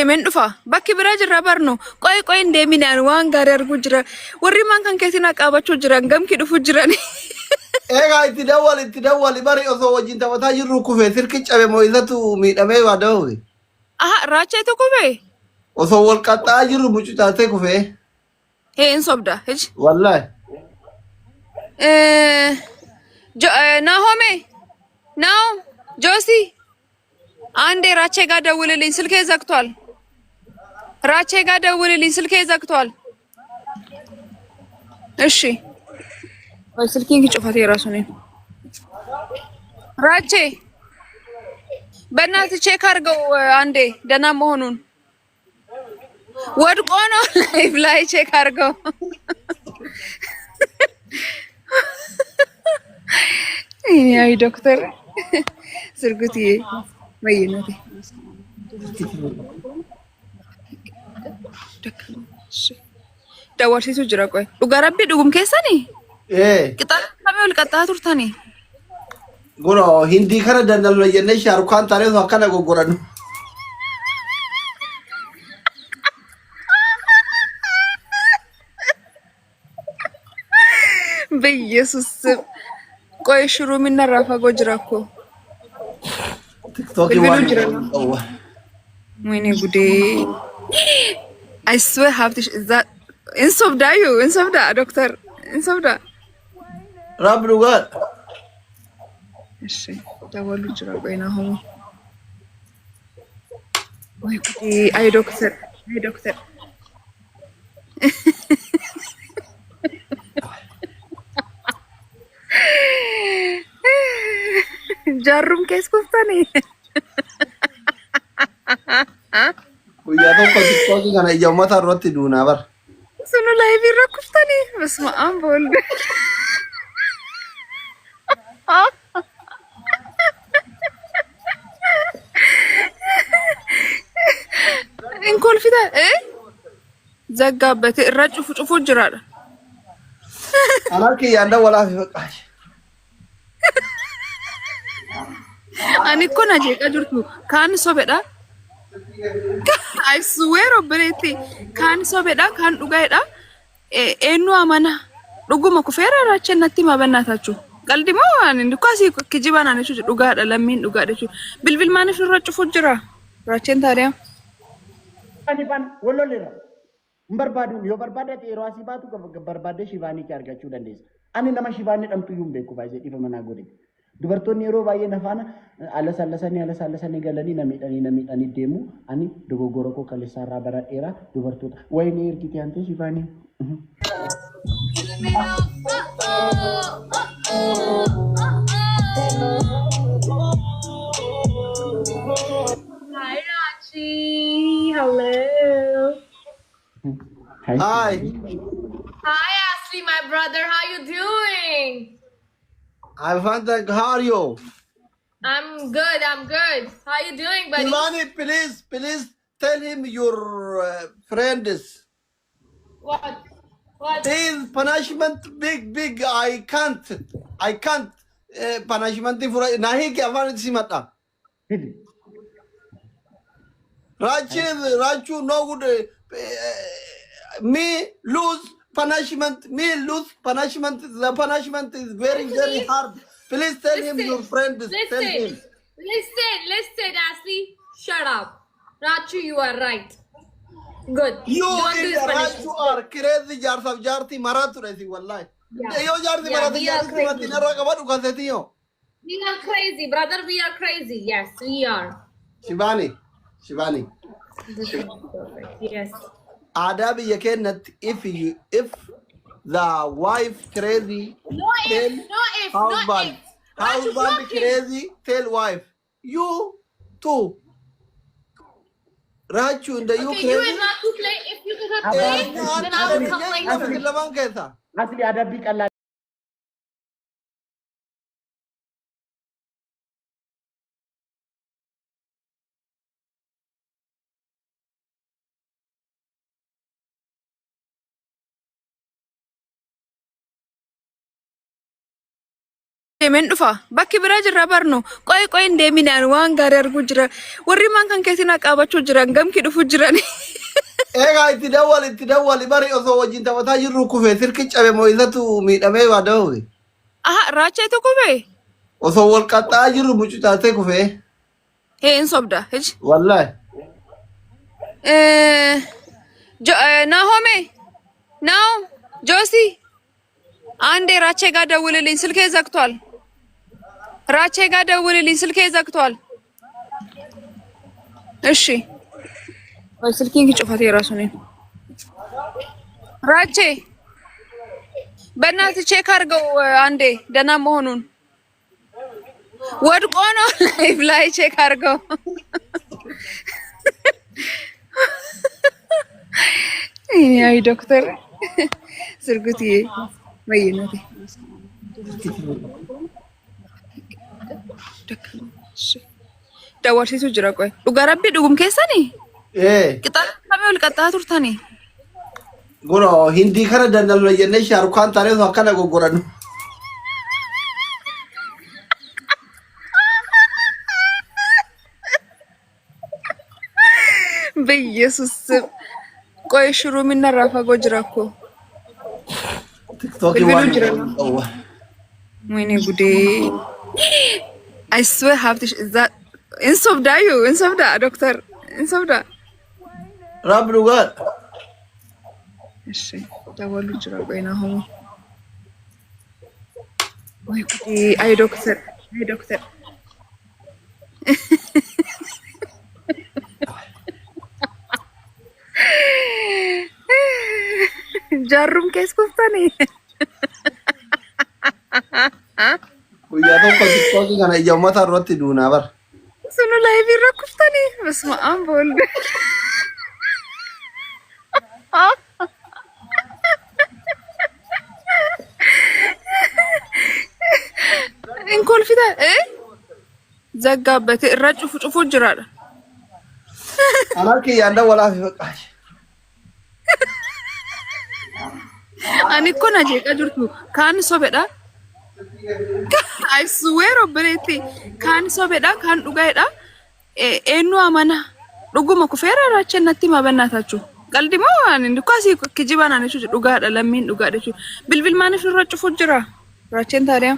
Men dhufa bakki biraa jirra barnu qoy hin deeminaan waan gaarii arguu jira warri man kan keessi na qaabachuu jiran gamki dhufu jiran Ega itti dawwali bari osoo wajjin taphataa jirru kufee sirki cabe moo isatu miidhamee waa da'uwe. aha raacheetu kufee Osoo wal qaxxaa jirru mucucaatee kufee. hin sobda hiji Wallahi. ናሆሜ ናው ጆሲ አንዴ ራቼ ጋር ደውልልኝ ስልኬ ዘግቷል ራቼ ጋር ደውልልኝ ስልኬ ዘግቷል እሺ ወይ ስልኬን ግጭፋት የራሱ ነው ራቼ በእናትህ ቼክ አድርገው አንዴ ደህና መሆኑን ወድቆ ነው ላይቭ ላይ ቼክ አድርገው አይ ዶክተር ስርጉትዬ ወይነቴ dawarsiisu jira qoy dhugaa rabbi dhugum keessani qixaa kamee ol qaxxaa turtani Gono hindi kana dandalna jennee shaarukaan taanee osoo akkana goggorannu. በኢየሱስ ቆይ ሽሩ ምን ራፋ ጎጅራ እኮ TikTok bilbilu waan jira qabu. ወይኔ ጉዴ I swear have to is that insobda doctor insobda Raab dhugaa. እሺ ደወሉ ጅራ ቆይና ሆኖ ወይ ጉዴ አይ ዶክተር ጃሩም ኬስ ኩፍታኔ Guyyaa tokko TikTok kana ija uummata irratti duunaa bar. ስኑ ላይ ቢራ ኩፍታኔ በስመ አብ ወልድ እንኮልፊታ ዘጋበት እራጭፉ ጭፉ ጅራዳ Anarki yaanda walaaf faqaash. ani እኮ ናጀቃ ጅርቱ ካን ሶበዳ I swear obboleetti kaan sobeedha kaan dhugaadha eenyu amana dhuguma kufeera raacheen natti hima bannaatachu qaldi moo ani dukkasi kijibaan ani jechuudha dhugaadha lammiin dhugaadha jechuudha bilbil maaniif irra cufu jira raacheen taariyaa Shivaan wallolleera. Barbaadu yoo barbaadate yeroo asii baatu barbaadee Shivaanii kee argachuu dandeessa. Ani nama Shivaanii dhamtu iyyuu hin beeku baay'ee dhiifa manaa godhe. Dubartoonni yeroo baay'ee nafaana ala sallasanii galanii namiidhanii deemu. Ani dogoggora koo kaleessaa irraa baradheera dubartoota. Wayinii ergitee hantee Shivaanii. Hi, Rachi. Hello. Hi. Hi, Ashley, my brother. How you doing? I'm fine, thank how are you? I'm good. How you doing, buddy? Imani, please tell him your friends. What? His punishment big. I can't. Punishment for nahi ke avan simata. Rachu no good. Me lose punishment. The punishment is very hard. Please tell him your friends. Tell him. Listen, Ashley. Shut up. Rachu, you are right. Good. You Don't do in this the punishment. Rachu are crazy. Jarti maratu resi wallahi. Yeah. Yo jarti Yeah, maratu we are jarti crazy. matina raga badu kasetiyo. We are crazy, brother. We are crazy. Yes, we are. Shivani. This is perfect. Yes. Adabi yakenat if the wife crazy No tell if. husband Rachu, block him. crazy tell wife you too. Rachu and you Okay, you crazy. and Ratu play. If you cannot play, then I will complain to you. Laman kaisa. Asli adabbii qal'aa deemen dhufa bakki biraa jirra barno qoy deeminaan waan gaarii arguu jira warri man kan keessina qaabachuu jiran gamki dhufu jiran Ega itti dawwali bari osoo wajjin taphataa jirru kufee sirki cabe moo isatu miidhamee waa dawwe. Raachee tokko bee Osoo wal qaxxaa jirru mucucaatee kufee. hin sobda hiji Wallahi. Nahome Naum Josi አንዴ ራቼ ጋር ደውልልኝ ስልኬ ዘግቷል። ራቼ ጋር ደውልልኝ ስልኬ ዘግቷል። እሺ ወይ ስልኬን ግጭፋት የራሱ ነው። ራቼ በእናትህ ቼክ አድርገው አንዴ ደህና መሆኑን ወድቆ ነው ላይቭ ላይ ቼክ አድርገው። አይ ዶክተር ስርጉትዬ ወይነቴ daawwarsiisu jira qoy dhugaa rabbi dhugum keessani qixaala qaxxaa turtani Goro hindi kana dandallo jenne Shahrukh taane so akkana goggorannu. በኢየሱስ ቆይ ሽሩ ምን ራፋጎ ጅራ እኮ TikTok ወይኔ ጉዴ I swear have this is that insofda doctor insofda Rab lugar. እሺ ደወሉ ጅራ ቆይ ነው ሆኖ ወይ ጉዴ አይ ዶክተር Jarrum kees kuftani. Guyyaa tokko TikTok kana ija uummata irratti duunaa bar. Sunu live irra kuftani. Basma aan boolde. In kolfita zaggaabate irra cufu jiraadha. Anarki yaanda walaa fi baqaashi. Ani ko na jeeqa jirtu kaan sobedha. I swear obboleetti kaan sobedha kaan dhugaadha. Eenyu amana dhuguma kufeera raachee natti mabannaatachu. Qaldimoo ani dukaasi kijibaan ani dhugaadha lammiin dhugaadha jechuudha. Bilbil maaniif irra cufu jira raacheen taariyaa.